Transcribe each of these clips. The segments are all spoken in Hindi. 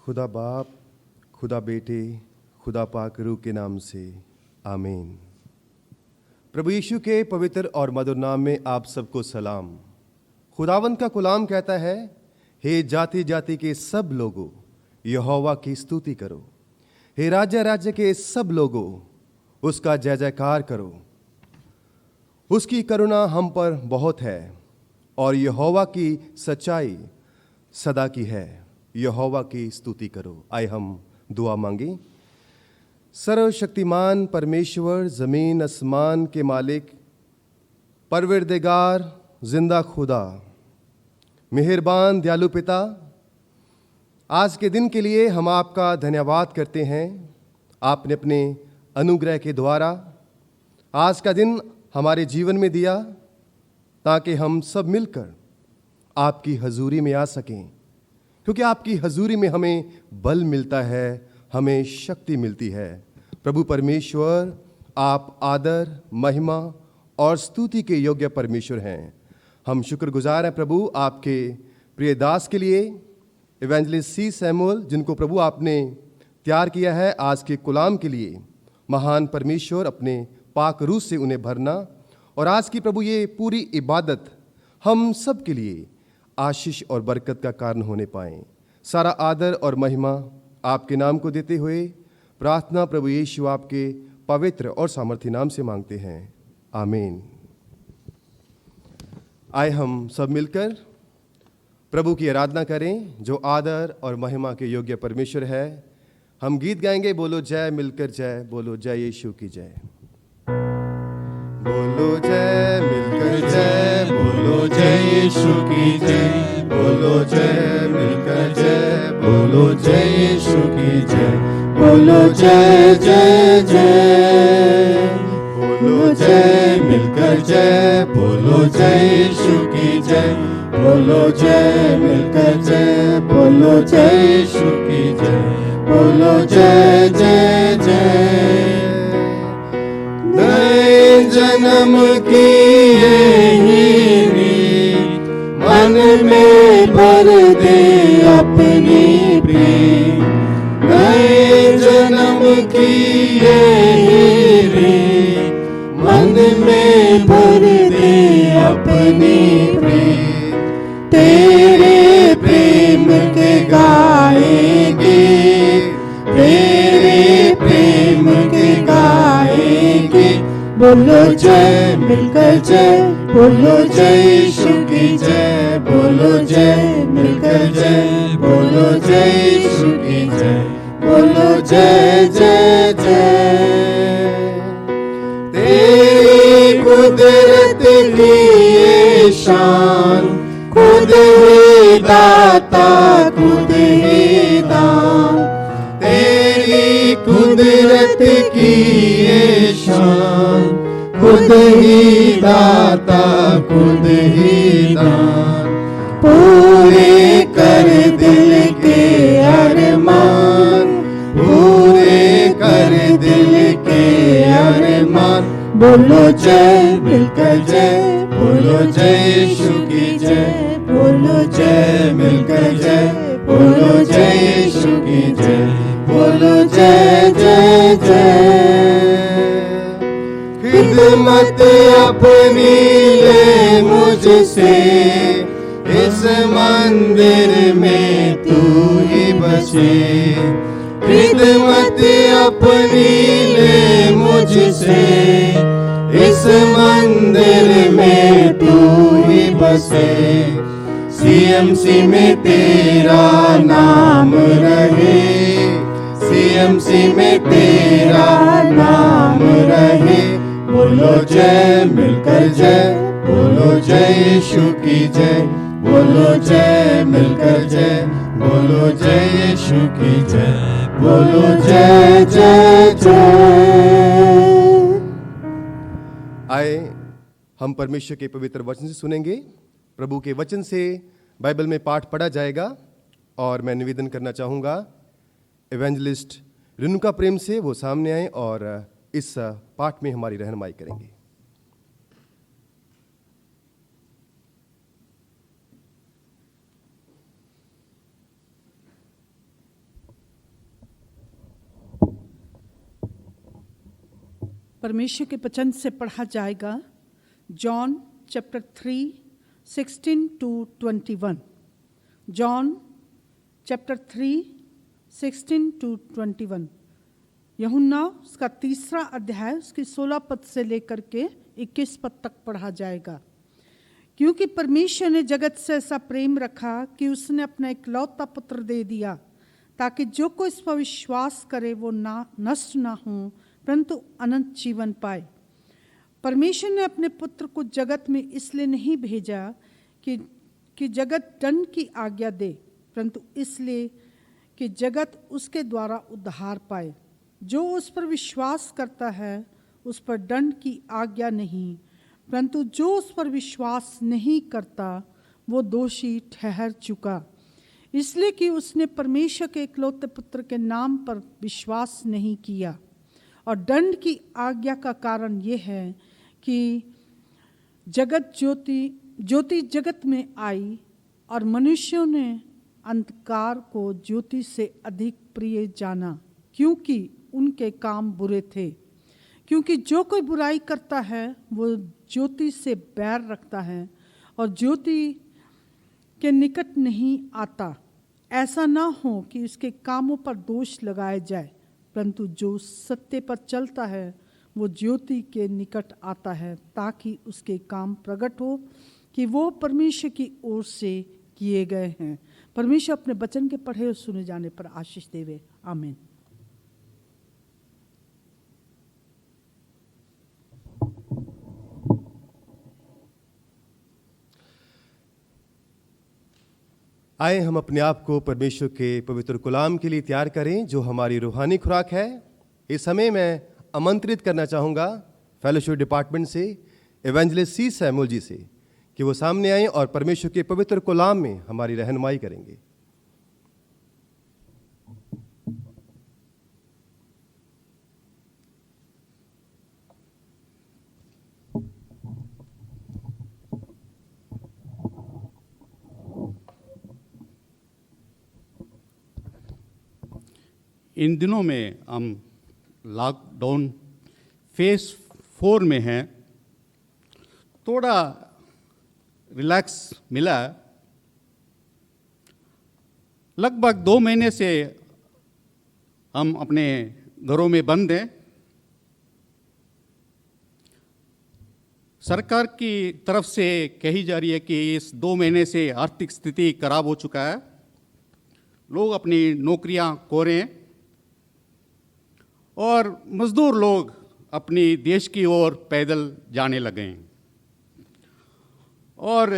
खुदा बाप, खुदा बेटे, खुदा पाक रूह के नाम से आमीन। प्रभु यीशु के पवित्र और मधुर नाम में आप सबको सलाम। खुदावंद का गुलाम कहता है, हे जाति जाति के सब लोगों, यहोवा की स्तुति करो। हे राज्य राज्य के सब लोगों, उसका जय जयकार करो। उसकी करुणा हम पर बहुत है और यहोवा की सच्चाई सदा की है। यहोवा की स्तुति करो। आए हम दुआ मांगे। सर्वशक्तिमान परमेश्वर, जमीन आसमान के मालिक, परवरदिगार, जिंदा खुदा, मेहरबान दयालु पिता, आज के दिन के लिए हम आपका धन्यवाद करते हैं। आपने अपने अनुग्रह के द्वारा आज का दिन हमारे जीवन में दिया ताकि हम सब मिलकर आपकी हजूरी में आ सकें, क्योंकि आपकी हजूरी में हमें बल मिलता है, हमें शक्ति मिलती है। प्रभु परमेश्वर, आप आदर, महिमा और स्तुति के योग्य परमेश्वर हैं। हम शुक्रगुजार हैं प्रभु आपके प्रिय दास के लिए, इवेंजलिस्ट सी सैमुअल, जिनको प्रभु आपने तैयार किया है आज के गुलाम के लिए। महान परमेश्वर, अपने पाक रूह से उन्हें भरना और आज की प्रभु ये पूरी इबादत हम सब के लिए आशीष और बरकत का कारण होने पाए। सारा आदर और महिमा आपके नाम को देते हुए प्रार्थना प्रभु यीशु आपके पवित्र और सामर्थी नाम से मांगते हैं, आमीन। आए हम सब मिलकर प्रभु की आराधना करें, जो आदर और महिमा के योग्य परमेश्वर है। हम गीत गाएंगे, बोलो जय, मिलकर जय, बोलो जय यीशु की जय। बोलो जय, मिलकर जय, बोलो जय यीशु की जय, बोलो जय, मिलकर जय, बोलो जय यीशु की जय, बोलो जय जय जय, बोलो जय, मिलकर जय, बोलो जय यीशु की जय, बोलो जय, मिलकर जय, बोलो जय यीशु की जय, बोलो जय जय जय। नए जन्म की यही रीत मन में भर दे अपनी प्रीत। नए जन्म की यही रीत मन में भर दे अपनी प्रीत। तेरे प्रेम के गाएंगे, तेरे प्रेम के गाएंगे। बोलो जय, मिलकर जय, बोलो जय यीशु की जय, बोलो जय, मिलकर जय, बोलो जय यीशु की जय, बोलो जय जय जय। तेरी कुदरत की ये शान, खुद ही दाता, खुद ही दान। तेरी कुदरत की ये शान, खुद ही दाता, खुद ही दान। पूरे कर दिल के अरमान, पूरे कर दिल के अरमान। बोलो जय, मिलकर जय, बोलो जय यीशु की जय, बोलो जय, मिलकर जय, बोलो जय यीशु की जय, बोलो जय जय जय। खिदमत अपनी ले मुझसे, इस मंदिर में तू ही बसे। खिदमत अपनी ले मुझसे, इस मंदिर में तू ही बसे। सीएमसी में तेरा नाम रहे, सीएमसी में तेरा नाम रहे। बोलो जय, मिलकर जय, बोलो जय यीशु की जय, बोलो जय, मिलकर जय, बोलो जय यीशु की जय, बोलो जय जय जय। आए हम परमेश्वर के पवित्र वचन से सुनेंगे। प्रभु के वचन से बाइबल में पाठ पढ़ा जाएगा और मैं निवेदन करना चाहूँगा इवेंजलिस्ट रेणुका प्रेम से वो सामने आए और इस पाठ में हमारी रहनुमाई करेंगे। परमेश्वर के वचन से पढ़ा जाएगा John chapter 3 16 to 21। John chapter 3 16 to 21। यूहन्ना उसका 3 अध्याय उसकी 16 पद से लेकर के 21 पद तक पढ़ा जाएगा। क्योंकि परमेश्वर ने जगत से ऐसा प्रेम रखा कि उसने अपना इकलौता पुत्र दे दिया, ताकि जो कोई इस पर विश्वास करे वो नष्ट ना हो परंतु अनंत जीवन पाए। परमेश्वर ने अपने पुत्र को जगत में इसलिए नहीं भेजा कि जगत दंड की आज्ञा दे, परंतु इसलिए कि जगत उसके द्वारा उद्धार पाए। जो उस पर विश्वास करता है उस पर दंड की आज्ञा नहीं, परंतु जो उस पर विश्वास नहीं करता वो दोषी ठहर चुका, इसलिए कि उसने परमेश्वर के इकलौते पुत्र के नाम पर विश्वास नहीं किया। और दंड की आज्ञा का कारण ये है कि ज्योति जगत में आई और मनुष्यों ने अंधकार को ज्योति से अधिक प्रिय जाना, क्योंकि उनके काम बुरे थे। क्योंकि जो कोई बुराई करता है वो ज्योति से बैर रखता है और ज्योति के निकट नहीं आता, ऐसा ना हो कि उसके कामों पर दोष लगाया जाए। परंतु जो सत्य पर चलता है वो ज्योति के निकट आता है, ताकि उसके काम प्रकट हो कि वो परमेश्वर की ओर से किए गए हैं। परमेश्वर अपने वचन के पढ़े और सुने जाने पर आशीष देवे। आमीन। आए हम अपने आप को परमेश्वर के पवित्र गुलाम के लिए तैयार करें, जो हमारी रूहानी खुराक है। इस समय मैं आमंत्रित करना चाहूँगा फेलोशिप डिपार्टमेंट से एवेंजलिस्ट सी सैमुअल जी से कि वो सामने आएं और परमेश्वर के पवित्र गुलाम में हमारी रहनुमाई करेंगे। इन दिनों में हम लॉकडाउन फेज 4 में हैं, थोड़ा रिलैक्स मिला। लगभग 2 महीने से हम अपने घरों में बंद हैं। सरकार की तरफ से कही जा रही है कि इस 2 महीने से आर्थिक स्थिति खराब हो चुका है, लोग अपनी नौकरियां खो रहे हैं और मजदूर लोग अपनी देश की ओर पैदल जाने लगे हैं। और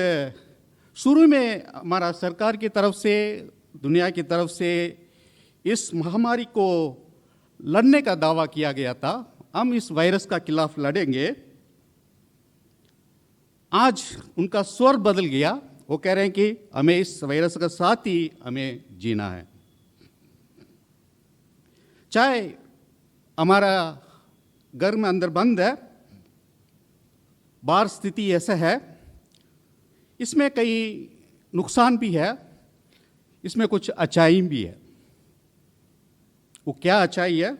शुरू में हमारा सरकार की तरफ से, दुनिया की तरफ से इस महामारी को लड़ने का दावा किया गया था, हम इस वायरस का खिलाफ लड़ेंगे। आज उनका स्वर बदल गया, वो कह रहे हैं कि हमें इस वायरस के साथ ही हमें जीना है। चाहे हमारा घर में अंदर बंद है, बाहर स्थिति ऐसा है, इसमें कई नुकसान भी है, इसमें कुछ अच्छाई भी है। वो क्या अच्छाई है,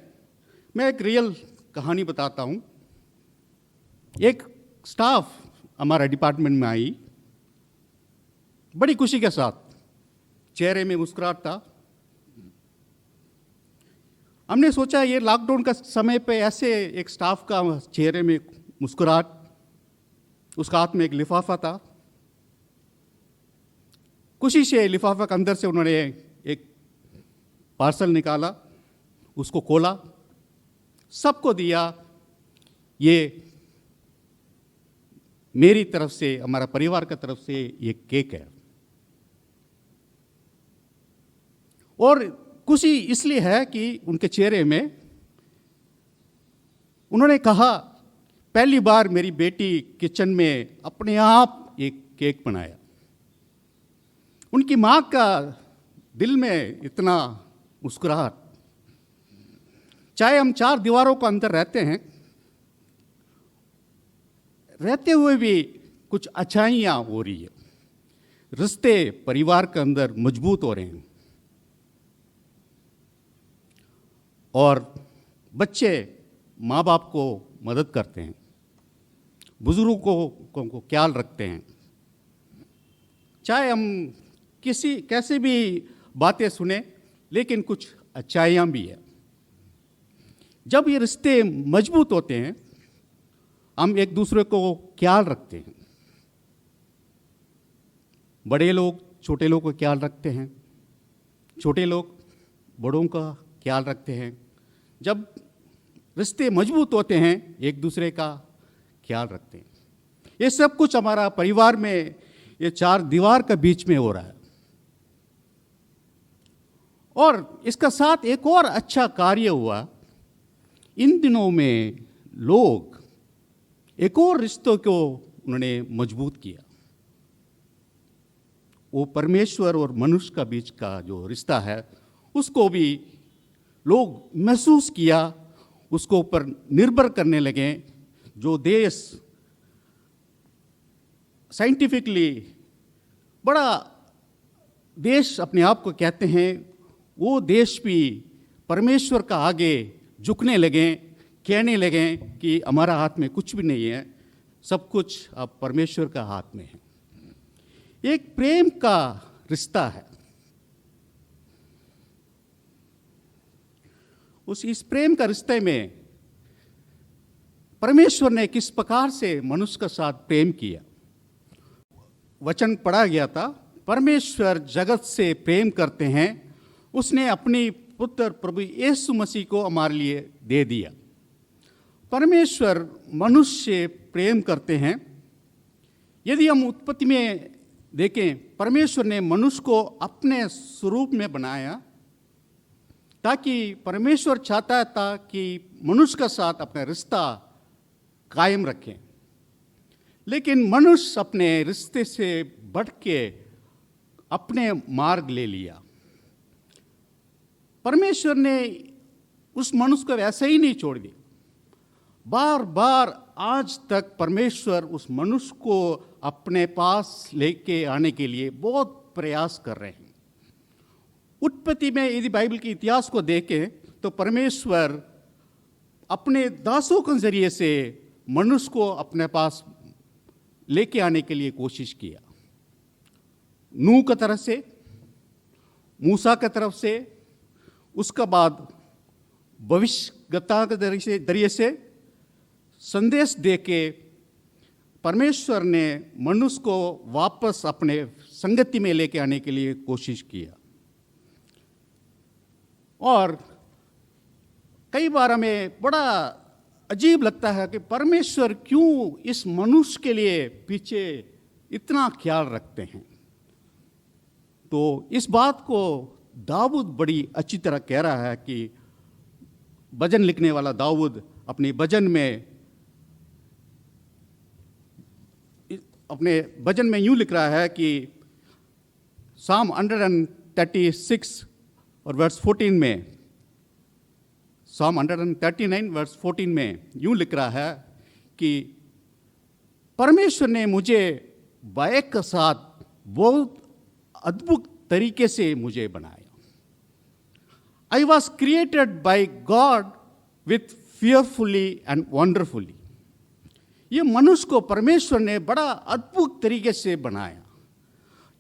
मैं एक रियल कहानी बताता हूँ। एक स्टाफ हमारा डिपार्टमेंट में आई, बड़ी खुशी के साथ, चेहरे में मुस्कुराहट था। हमने सोचा ये लॉकडाउन का समय पे ऐसे एक स्टाफ का चेहरे में मुस्कुराहट, उसका हाथ में एक लिफाफा था। खुशी से लिफाफा के अंदर से उन्होंने एक पार्सल निकाला, उसको खोला, सबको दिया। ये मेरी तरफ से, हमारा परिवार की तरफ से ये केक है। और खुशी इसलिए है कि उनके चेहरे में उन्होंने कहा, पहली बार मेरी बेटी किचन में अपने आप एक केक बनाया। उनकी माँ का दिल में इतना मुस्कुराहट। चाहे हम 4 दीवारों के अंदर रहते हैं, रहते हुए भी कुछ अच्छाइयाँ हो रही है, रिश्ते परिवार के अंदर मजबूत हो रहे हैं और बच्चे माँ बाप को मदद करते हैं, बुजुर्गों को ख्याल रखते हैं। चाहे हम कैसे भी बातें सुने, लेकिन कुछ अच्छाइयाँ भी है। जब ये रिश्ते मजबूत होते हैं, हम एक दूसरे को ख्याल रखते हैं। बड़े लोग छोटे लोगों का ख्याल रखते हैं, छोटे लोग बड़ों का ख्याल रखते हैं। जब रिश्ते मजबूत होते हैं, एक दूसरे का ख्याल रखते हैं। ये सब कुछ हमारा परिवार में, ये चार दीवार के बीच में हो रहा है। और इसका साथ एक और अच्छा कार्य हुआ। इन दिनों में लोग एक और रिश्तों को उन्होंने मजबूत किया। वो परमेश्वर और मनुष्य का बीच का जो रिश्ता है, उसको भी लोग महसूस किया, उसको ऊपर निर्भर करने लगे। जो देश साइंटिफिकली बड़ा देश अपने आप को कहते हैं, वो देश भी परमेश्वर का आगे झुकने लगे, कहने लगे कि हमारा हाथ में कुछ भी नहीं है, सब कुछ अब परमेश्वर का हाथ में है। एक प्रेम का रिश्ता है। इस प्रेम का रिश्ते में परमेश्वर ने किस प्रकार से मनुष्य के साथ प्रेम किया। वचन पढ़ा गया था, परमेश्वर जगत से प्रेम करते हैं, उसने अपनी पुत्र प्रभु यीशु मसीह को हमारे लिए दे दिया। परमेश्वर मनुष्य से प्रेम करते हैं। यदि हम उत्पत्ति में देखें, परमेश्वर ने मनुष्य को अपने स्वरूप में बनाया, ताकि परमेश्वर चाहता था कि मनुष्य के साथ अपना रिश्ता कायम रखें। लेकिन मनुष्य अपने रिश्ते से बढ़ के अपने मार्ग ले लिया। परमेश्वर ने उस मनुष्य को वैसे ही नहीं छोड़ दिया। बार बार आज तक परमेश्वर उस मनुष्य को अपने पास लेके आने के लिए बहुत प्रयास कर रहे हैं। उत्पत्ति में यदि बाइबल के इतिहास को देखें तो परमेश्वर अपने दासों के जरिए से मनुष्य को अपने पास लेके आने के लिए कोशिश किया। नूह की तरफ से, मूसा की तरफ से, उसके बाद भविष्यवक्ता के जरिए से संदेश देके परमेश्वर ने मनुष्य को वापस अपने संगति में लेके आने के लिए कोशिश किया। और कई बार हमें बड़ा अजीब लगता है कि परमेश्वर क्यों इस मनुष्य के लिए पीछे इतना ख्याल रखते हैं। तो इस बात को दाऊद बड़ी अच्छी तरह कह रहा है कि भजन लिखने वाला दाऊद अपने भजन में यूं लिख रहा है कि Psalm 136 और वर्स 14 में, Psalm 139 वर्स 14 में यूं लिख रहा है कि परमेश्वर ने मुझे बायक के साथ बहुत अद्भुत तरीके से मुझे बनाया। I was created by God with fearfully and wonderfully। ये मनुष्य को परमेश्वर ने बड़ा अद्भुत तरीके से बनाया।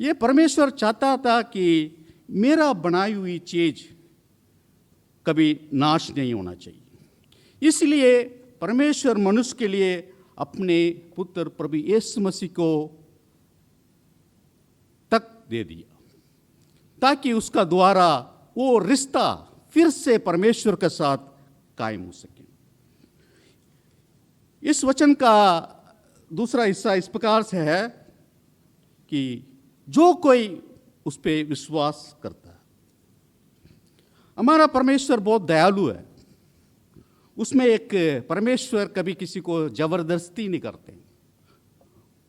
ये परमेश्वर चाहता था कि मेरा बनाई हुई चीज कभी नाश नहीं होना चाहिए। इसलिए परमेश्वर मनुष्य के लिए अपने पुत्र प्रभु यीशु मसीह को तक दे दिया, ताकि उसका द्वारा वो रिश्ता फिर से परमेश्वर के साथ कायम हो सके। इस वचन का दूसरा हिस्सा इस प्रकार से है कि जो कोई उस पर विश्वास करता है। हमारा परमेश्वर बहुत दयालु है। उसमें एक परमेश्वर कभी किसी को जबरदस्ती नहीं करते।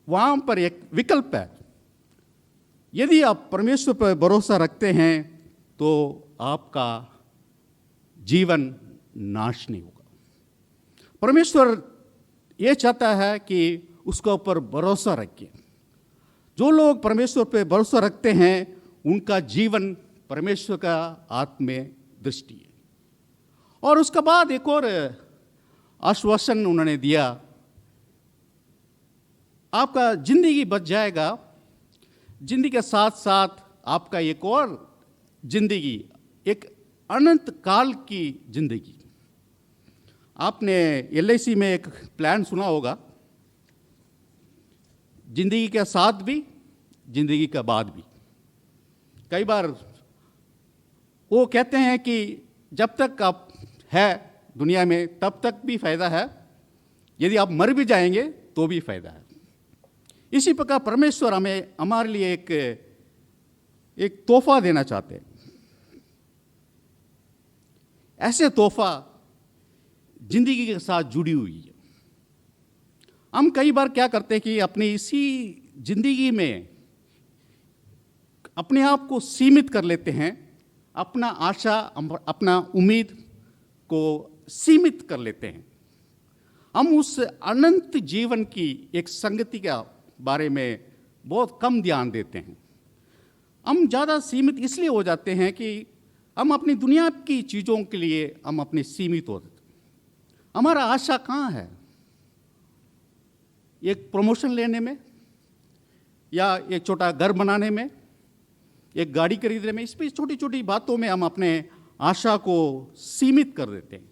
वहाँ पर एक विकल्प है। यदि आप परमेश्वर पर भरोसा रखते हैं तो आपका जीवन नाश नहीं होगा। परमेश्वर ये चाहता है कि उसके ऊपर भरोसा रखें। जो लोग परमेश्वर पर भरोसा रखते हैं उनका जीवन परमेश्वर का हाथ में दृष्टि है। और उसके बाद एक और आश्वासन उन्होंने दिया, आपका जिंदगी बच जाएगा, जिंदगी के साथ साथ आपका एक और जिंदगी, एक अनंत काल की जिंदगी। आपने LIC में एक प्लान सुना होगा, जिंदगी के साथ भी, जिंदगी के बाद भी। कई बार वो कहते हैं कि जब तक आप है दुनिया में तब तक भी फायदा है, यदि आप मर भी जाएंगे तो भी फायदा है। इसी प्रकार परमेश्वर हमें हमारे लिए एक तोहफा देना चाहते हैं। ऐसे तोहफा जिंदगी के साथ जुड़ी हुई है। हम कई बार क्या करते हैं कि अपनी इसी जिंदगी में अपने आप को सीमित कर लेते हैं, अपना आशा, अपना उम्मीद को सीमित कर लेते हैं। हम उस अनंत जीवन की एक संगति के बारे में बहुत कम ध्यान देते हैं। हम ज़्यादा सीमित इसलिए हो जाते हैं कि हम अपनी दुनिया की चीज़ों के लिए हम अपने सीमित हो जाते हैं। हमारा आशा कहाँ है? एक प्रमोशन लेने में, या एक छोटा घर बनाने में, एक गाड़ी खरीदने में, इस पर छोटी छोटी बातों में हम अपने आशा को सीमित कर देते हैं।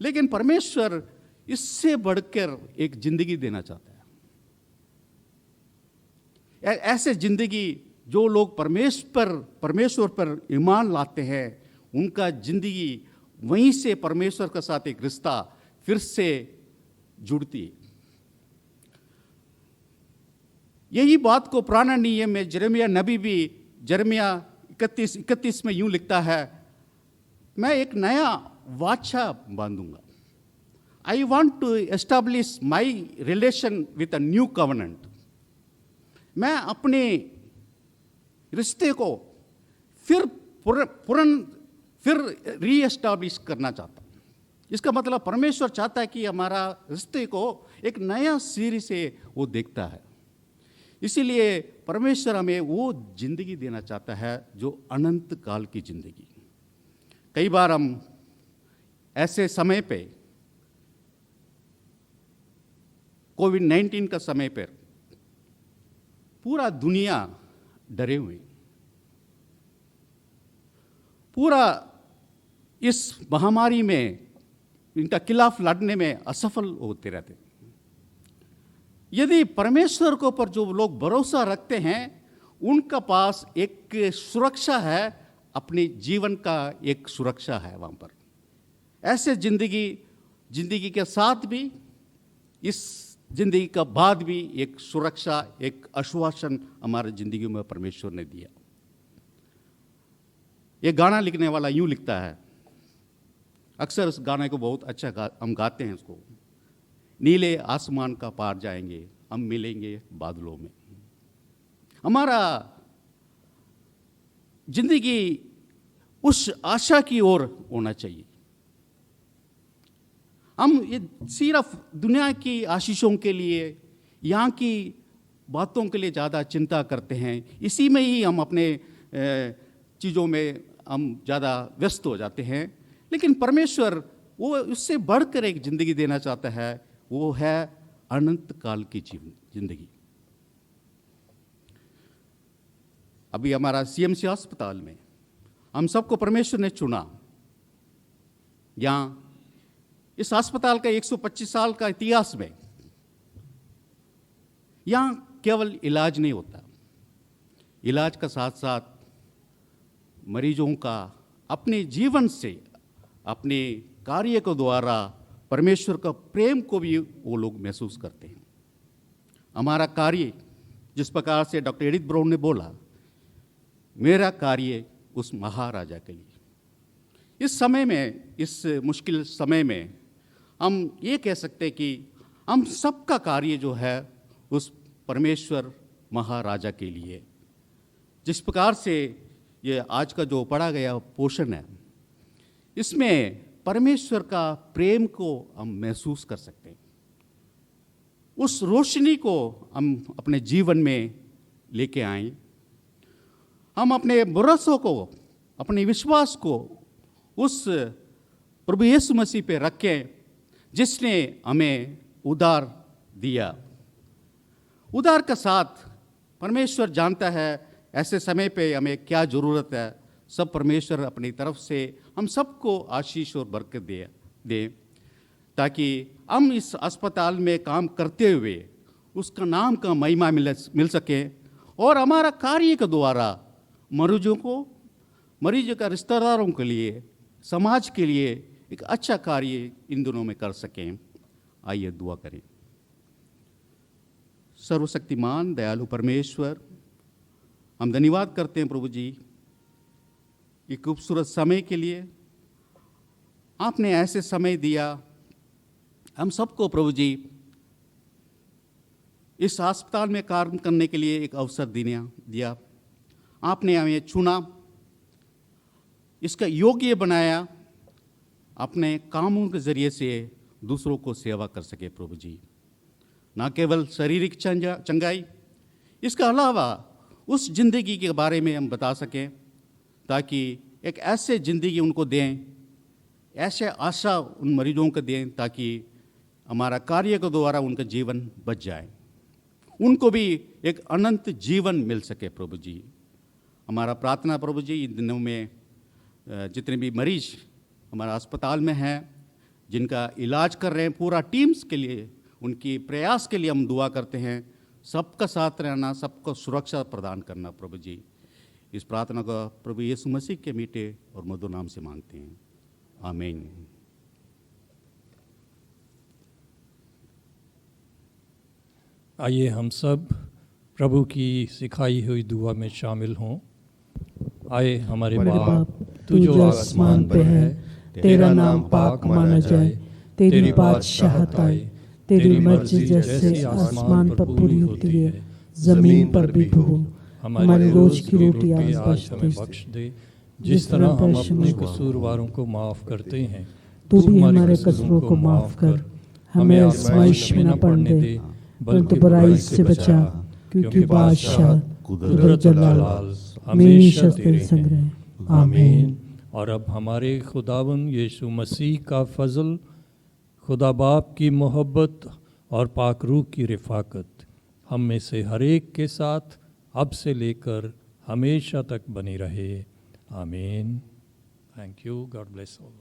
लेकिन परमेश्वर इससे बढ़कर एक जिंदगी देना चाहता है। ऐसे जिंदगी जो लोग परमेश्वर पर ईमान लाते हैं, उनका जिंदगी वहीं से परमेश्वर के साथ एक रिश्ता फिर से जुड़ती है। यही बात को पुराना नियम में यिर्मयाह नबी भी यिर्मयाह 31 में यूं लिखता है, मैं एक नया वाचा बांधूंगा। I want to establish my relation with a new covenant. मैं अपने रिश्ते को फिर रीएस्टैब्लिश करना चाहता हूँ। इसका मतलब परमेश्वर चाहता है कि हमारा रिश्ते को एक नया सिरे से वो देखता है। इसीलिए परमेश्वर हमें वो जिंदगी देना चाहता है जो अनंत काल की जिंदगी। कई बार हम ऐसे समय पे, कोविड-19 का समय पर पूरा दुनिया डरे हुए, पूरा इस महामारी में इनका खिलाफ लड़ने में असफल होते रहते। यदि परमेश्वर के ऊपर जो लोग भरोसा रखते हैं, उनका पास एक सुरक्षा है, अपने जीवन का एक सुरक्षा है वहाँ पर। ऐसे जिंदगी के साथ भी, इस जिंदगी का बाद भी एक सुरक्षा, एक आश्वासन हमारे जिंदगी में परमेश्वर ने दिया। ये गाना लिखने वाला यूं लिखता है, अक्सर इस गाने को बहुत अच्छा हम गाते हैं इसको, नीले आसमान का पार जाएंगे, हम मिलेंगे बादलों में। हमारा जिंदगी उस आशा की ओर होना चाहिए। हम ये सिर्फ दुनिया की आशीषों के लिए, यहाँ की बातों के लिए ज़्यादा चिंता करते हैं, इसी में ही हम अपने चीज़ों में हम ज़्यादा व्यस्त हो जाते हैं। लेकिन परमेश्वर वो उससे बढ़कर एक ज़िंदगी देना चाहता है, वो है अनंत काल की जिंदगी। अभी हमारा CMC अस्पताल में हम सबको परमेश्वर ने चुना। यहाँ इस अस्पताल का 125 साल का इतिहास में यहाँ केवल इलाज नहीं होता, इलाज का साथ साथ मरीजों का अपने जीवन से, अपने कार्य के द्वारा परमेश्वर का प्रेम को भी वो लोग महसूस करते हैं। हमारा कार्य, जिस प्रकार से डॉक्टर एडिथ ब्राउन ने बोला, मेरा कार्य उस महाराजा के लिए। इस समय में, इस मुश्किल समय में हम ये कह सकते हैं कि हम सबका कार्य जो है उस परमेश्वर महाराजा के लिए। जिस प्रकार से ये आज का जो पढ़ा गया पोर्शन है, इसमें परमेश्वर का प्रेम को हम महसूस कर सकते हैं। उस रोशनी को हम अपने जीवन में लेके आएं। हम अपने भरोसों को, अपने विश्वास को उस प्रभु यीशु मसीह पे रखें, जिसने हमें उधार दिया। उधार का साथ परमेश्वर जानता है ऐसे समय पे हमें क्या ज़रूरत है। सब परमेश्वर अपनी तरफ से हम सबको आशीष और बरकत दे ताकि हम इस अस्पताल में काम करते हुए उसका नाम का महिमा मिल सके और हमारा कार्य के द्वारा मरीजों का रिश्तेदारों के लिए, समाज के लिए एक अच्छा कार्य इन दिनों में कर सकें। आइए दुआ करें। सर्वशक्तिमान दयालु परमेश्वर, हम धन्यवाद करते हैं प्रभु जी ये खूबसूरत समय के लिए। आपने ऐसे समय दिया हम सबको प्रभु जी इस अस्पताल में कार्य करने के लिए एक अवसर दिया। आपने हमें चुना, इसका योग्य बनाया, अपने कामों के ज़रिए से दूसरों को सेवा कर सके प्रभु जी। ना केवल शारीरिक चंगाई, इसका अलावा उस ज़िंदगी के बारे में हम बता सकें ताकि एक ऐसे ज़िंदगी उनको दें, ऐसे आशा उन मरीजों को दें ताकि हमारा कार्य के द्वारा उनका जीवन बच जाए, उनको भी एक अनंत जीवन मिल सके प्रभु जी। हमारा प्रार्थना प्रभु जी इन दिनों में जितने भी मरीज हमारा अस्पताल में हैं, जिनका इलाज कर रहे हैं, पूरा टीम्स के लिए, उनकी प्रयास के लिए हम दुआ करते हैं। सबका साथ रहना, सबको सुरक्षा प्रदान करना प्रभु जी। इस प्रार्थना को प्रभु यीशु मसीह के मीठे और मधुर नाम से मांगते हैं, आमीन। आइए हम सब प्रभु की सिखाई हुई दुआ में शामिल हों। आए हमारे बाप, तू जो आसमान पे है, तेरा नाम पाक माना जाए, तेरी बादशाहत आए, तेरी मर्जी जैसे आसमान पर पूरी होती है जमीन पर भी हो। हमारी रोज की रोटी आज हमें बख्श दे, जिस तरह हम अपने कसूरवारों को माफ़ करते हैं। तू भी हमारे कसूरों को माफ कर, हमें आजमाइश में न पड़ने दे, बल्कि बुराई से बचा, क्योंकि बादशाह, कुदरत, जलाल हमेशा तेरे संग रहे। आमीन। और अब हमारे खुदावन यीशु मसीह का फजल, खुदा बाप की मोहब्बत और पाक रूह की रिफाकत हम में से हर एक के साथ अब से लेकर हमेशा तक बनी रहे। आमीन। Thank you. God bless all.